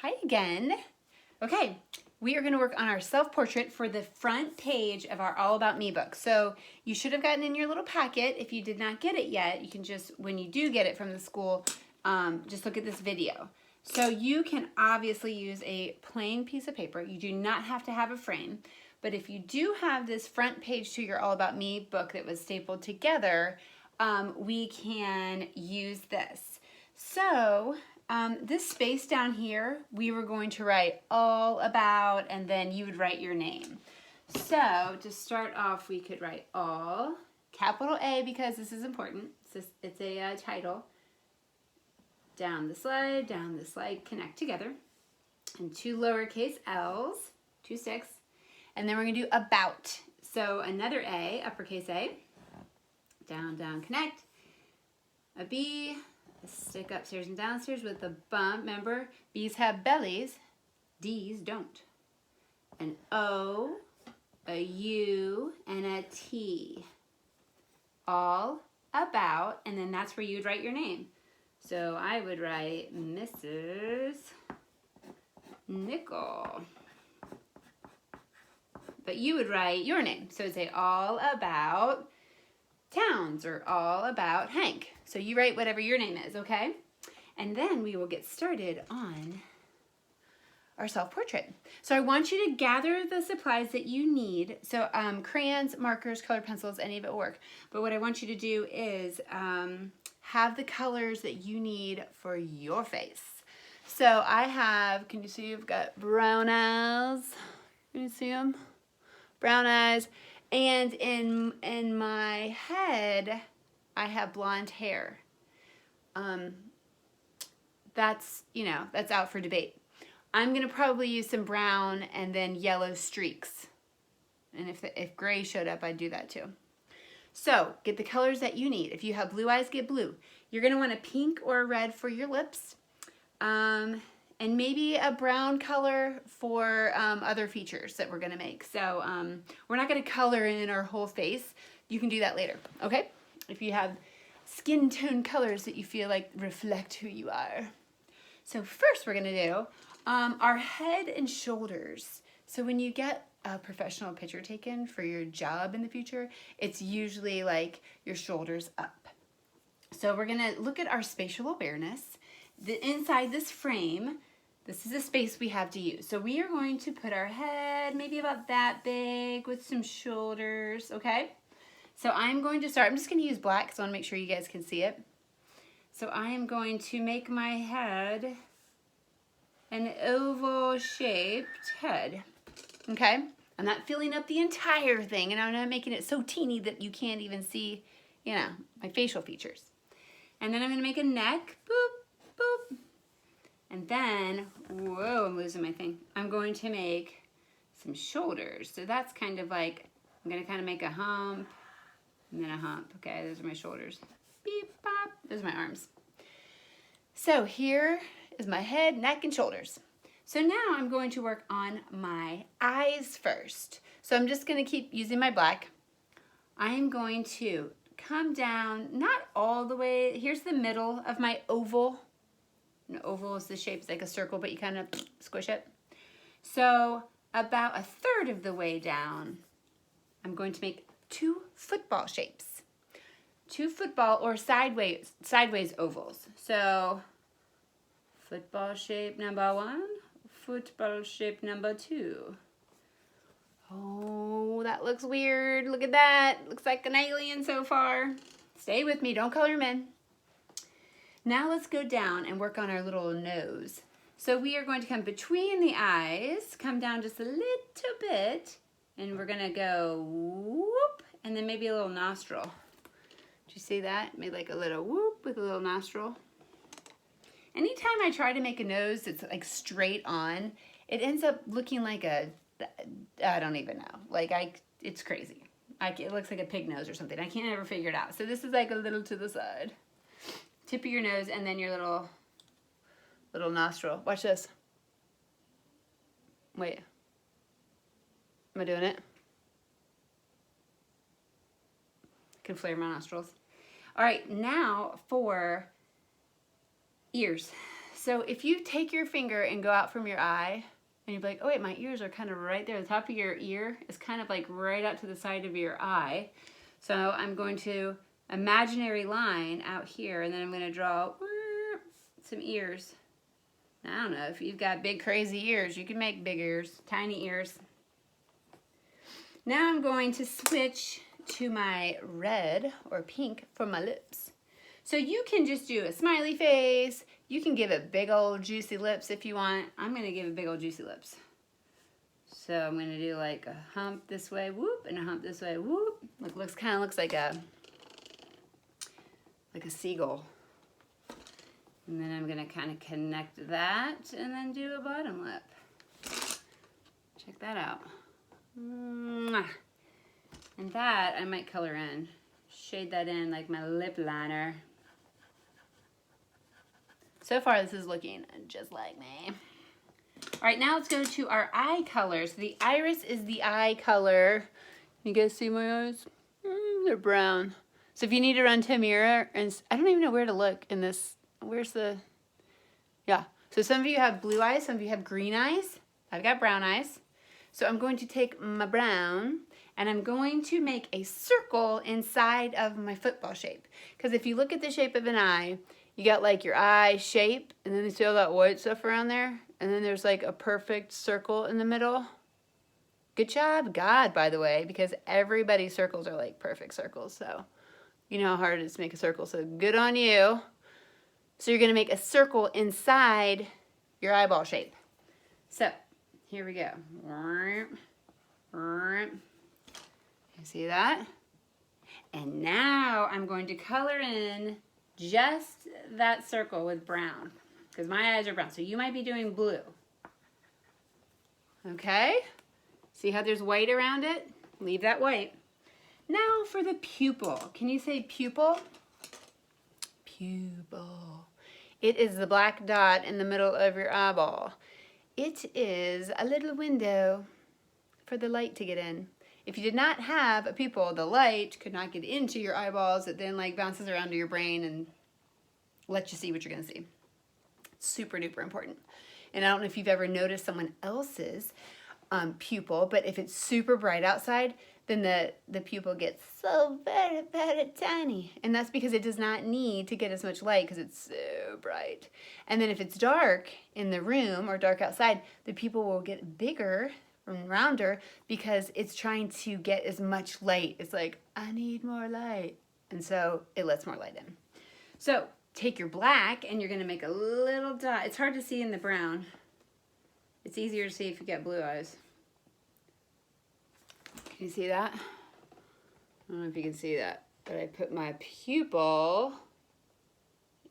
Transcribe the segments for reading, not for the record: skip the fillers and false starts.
Hi again. Okay, we are going to work on our self-portrait for the front page of our All About Me book. So you should have gotten in your little packet. If you did not get it yet, you can just, when you do get it from the school, just look at this video. So you can obviously use a plain piece of paper. You do not have to have a frame. But if you do have this front page to your All About Me book that was stapled together, we can use this. So this space down here, we were going to write all about, and then you would write your name. So to start off, we could write all, capital A because this is important. It's a title. Down the slide, connect together. And two lowercase l's, 2 6. And then we're going to do about. So another A, uppercase A. Down, connect. A B, a stick upstairs and downstairs with a bump. Remember, B's have bellies, D's don't. An O, a U, and a T. All about, and then that's where you would write your name. So I would write Mrs. Nickel. But you would write your name. So it'd say all about Towns or all about Hank. So you write whatever your name is, okay? And then we will get started on our self-portrait. So I want you to gather the supplies that you need. So crayons, markers, colored pencils, any of it will work. But what I want you to do is have the colors that you need for your face. So I have, can you see I've got brown eyes? Can you see them? Brown eyes. And in my head, I have blonde hair. That's out for debate. I'm gonna probably use some brown and then yellow streaks. And if gray showed up, I'd do that too. So get the colors that you need. If you have blue eyes, get blue. You're gonna want a pink or a red for your lips. And maybe a brown color for other features that we're gonna make. So we're not gonna color in our whole face. You can do that later, okay? If you have skin tone colors that you feel like reflect who you are. So first we're gonna do our head and shoulders. So when you get a professional picture taken for your job in the future, it's usually like your shoulders up. So we're gonna look at our spatial awareness. Inside this frame, this is the space we have to use. So we are going to put our head maybe about that big with some shoulders, okay? So I'm going to start, I'm just gonna use black because I wanna make sure you guys can see it. So I am going to make my head an oval shaped head, okay? I'm not filling up the entire thing and I'm not making it so teeny that you can't even see, my facial features. And then I'm gonna make a neck, boop, boop. And then, whoa, I'm losing my thing. I'm going to make some shoulders. So that's kind of like, I'm gonna kind of make a hump and then a hump. Okay, those are my shoulders. Beep, bop, those are my arms. So here is my head, neck, and shoulders. So now I'm going to work on my eyes first. So I'm just gonna keep using my black. I am going to come down, not all the way, here's the middle of my oval. An oval is the shape, it's like a circle, but you kind of squish it. So about a third of the way down, I'm going to make 2 football shapes. 2 football or sideways ovals. So football shape number 1, football shape number 2. Oh, that looks weird. Look at that. Looks like an alien so far. Stay with me, don't color them in. Now let's go down and work on our little nose. So we are going to come between the eyes, come down just a little bit, and we're gonna go whoop, and then maybe a little nostril. Did you see that? Made like a little whoop with a little nostril. Anytime I try to make a nose that's like straight on, it ends up looking like I don't even know. It's crazy. It looks like a pig nose or something. I can't ever figure it out. So this is like a little to the side. Tip of your nose and then your little nostril. Watch this. Wait. Am I doing it? I can flare my nostrils. All right, now for ears. So if you take your finger and go out from your eye, and you're like, oh wait, my ears are kind of right there. The top of your ear is kind of like right out to the side of your eye. So I'm going to imaginary line out here, and then I'm going to draw some ears. I don't know, if you've got big crazy ears, you can make big ears, tiny ears. Now I'm going to switch to my red or pink for my lips. So you can just do a smiley face. You can give it big old juicy lips if you want. I'm going to give it big old juicy lips. So I'm going to do like a hump this way, whoop, and a hump this way, whoop. Look, kind of looks like a seagull. And then I'm going to kind of connect that and then do a bottom lip. Check that out. Mwah. And that I might color in. Shade that in like my lip liner. So far this is looking just like me. All right, now let's go to our eye colors. The iris is the eye color. You guys see my eyes? They're brown. So if you need to run to a mirror, and I don't even know where to look in this. Where's the, yeah. So some of you have blue eyes, some of you have green eyes. I've got brown eyes. So I'm going to take my brown and I'm going to make a circle inside of my football shape. Because if you look at the shape of an eye, you got like your eye shape, and then you see all that white stuff around there, and then there's like a perfect circle in the middle. Good job, God, by the way, because everybody's circles are like perfect circles. So you know how hard it is to make a circle, so good on you. So you're gonna make a circle inside your eyeball shape. So here we go. You see that? And now I'm going to color in just that circle with brown, because my eyes are brown. So you might be doing blue. Okay? See how there's white around it? Leave that white. Now for the pupil. Can you say pupil? Pupil. It is the black dot in the middle of your eyeball. It is a little window for the light to get in. If you did not have a pupil, the light could not get into your eyeballs. It then like bounces around to your brain and lets you see what you're gonna see. Super duper important. And I don't know if you've ever noticed someone else's pupil, but if it's super bright outside, then the pupil gets so very, very tiny. And that's because it does not need to get as much light because it's so bright. And then if it's dark in the room or dark outside, the pupil will get bigger and rounder because it's trying to get as much light. It's like, I need more light. And so it lets more light in. So take your black and you're gonna make a little dot. It's hard to see in the brown. It's easier to see if you get blue eyes. Can you see that? I don't know if you can see that, but I put my pupil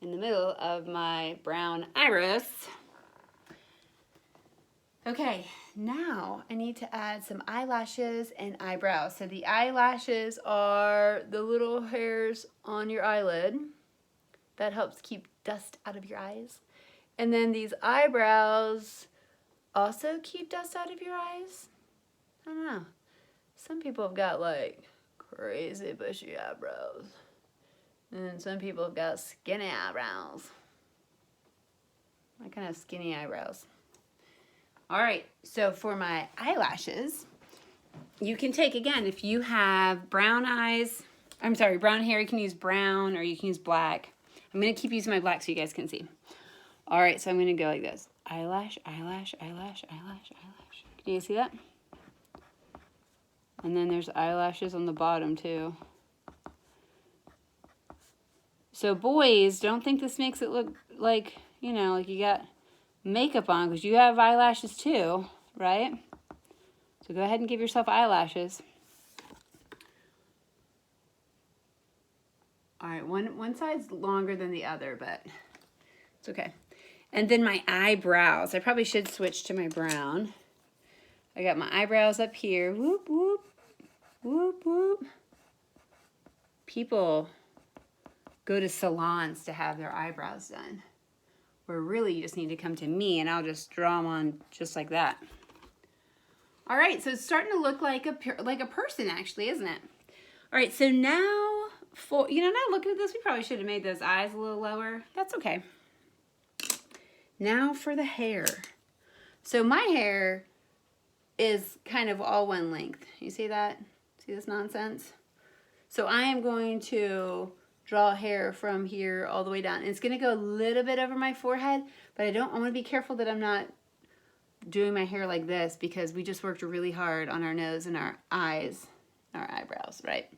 in the middle of my brown iris. Okay, now I need to add some eyelashes and eyebrows. So the eyelashes are the little hairs on your eyelid. That helps keep dust out of your eyes. And then these eyebrows also keep dust out of your eyes. I don't know. Some people have got like crazy bushy eyebrows. And then some people have got skinny eyebrows. I kind of have skinny eyebrows. All right, so for my eyelashes, you can take, again, if you have brown eyes, brown hair, you can use brown or you can use black. I'm gonna keep using my black so you guys can see. All right, so I'm gonna go like this. Eyelash, eyelash, eyelash, eyelash, eyelash. Can you see that? And then there's eyelashes on the bottom too. So boys, don't think this makes it look like, you know, like you got makeup on, because you have eyelashes too, right? So go ahead and give yourself eyelashes. All right, one side's longer than the other, but it's okay. And then my eyebrows. I probably should switch to my brown. I got my eyebrows up here. Whoop, whoop, whoop, whoop. People go to salons to have their eyebrows done, where really you just need to come to me and I'll just draw them on just like that. All right, so it's starting to look like a person actually, isn't it? All right, so now now looking at this, we probably should have made those eyes a little lower. That's okay. Now for the hair. So my hair is kind of all one length. You see that? See this nonsense? So I am going to draw hair from here all the way down. And it's going to go a little bit over my forehead, but I want to be careful that I'm not doing my hair like this because we just worked really hard on our nose and our eyes, our eyebrows, right?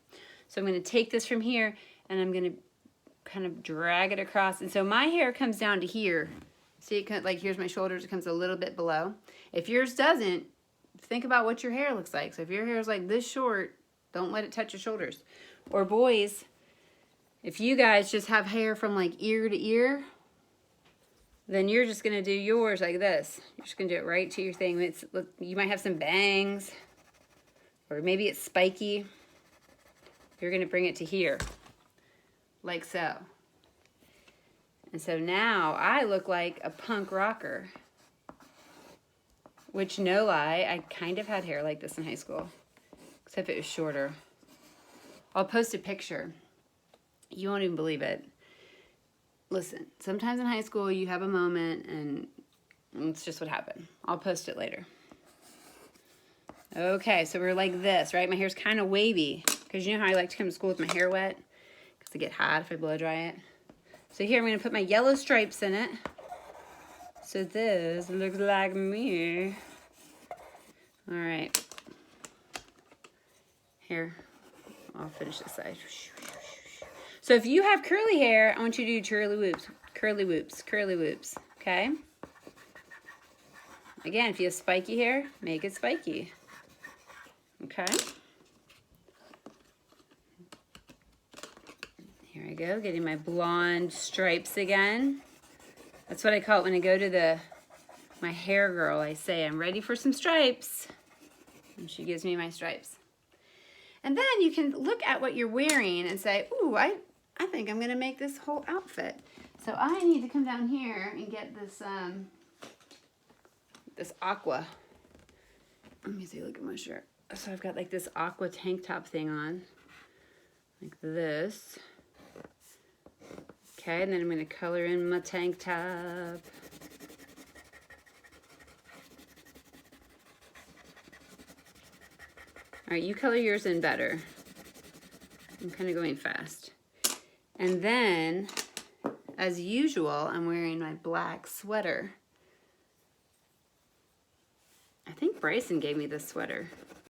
So I'm going to take this from here and I'm going to kind of drag it across. And so my hair comes down to here. See, it like here's my shoulders, it comes a little bit below. If yours doesn't, think about what your hair looks like. So if your hair is like this short, don't let it touch your shoulders. Or boys, if you guys just have hair from like ear to ear, then you're just gonna do yours like this. You're just gonna do it right to your thing. You might have some bangs, or maybe it's spiky. You're gonna bring it to here, like so. And so now I look like a punk rocker, which no lie, I kind of had hair like this in high school, except it was shorter. I'll post a picture. You won't even believe it. Listen, sometimes in high school you have a moment and it's just what happened. I'll post it later. Okay, so we're like this, right? My hair's kind of wavy because you know how I like to come to school with my hair wet because I get hot if I blow dry it. So here I'm going to put my yellow stripes in it. So this looks like me. All right. Here, I'll finish this side. So if you have curly hair, I want you to do curly whoops, curly whoops, curly whoops, okay? Again, if you have spiky hair, make it spiky, okay? Here I go, getting my blonde stripes again. That's what I call it when I go to my hair girl. I say, I'm ready for some stripes. And she gives me my stripes. And then you can look at what you're wearing and say, ooh, I think I'm going to make this whole outfit. So I need to come down here and get this, this aqua. Let me see, look at my shirt. So I've got like this aqua tank top thing on. Like this. Okay, and then I'm going to color in my tank top. All right, you color yours in better. I'm kind of going fast. And then, as usual, I'm wearing my black sweater. I think Bryson gave me this sweater.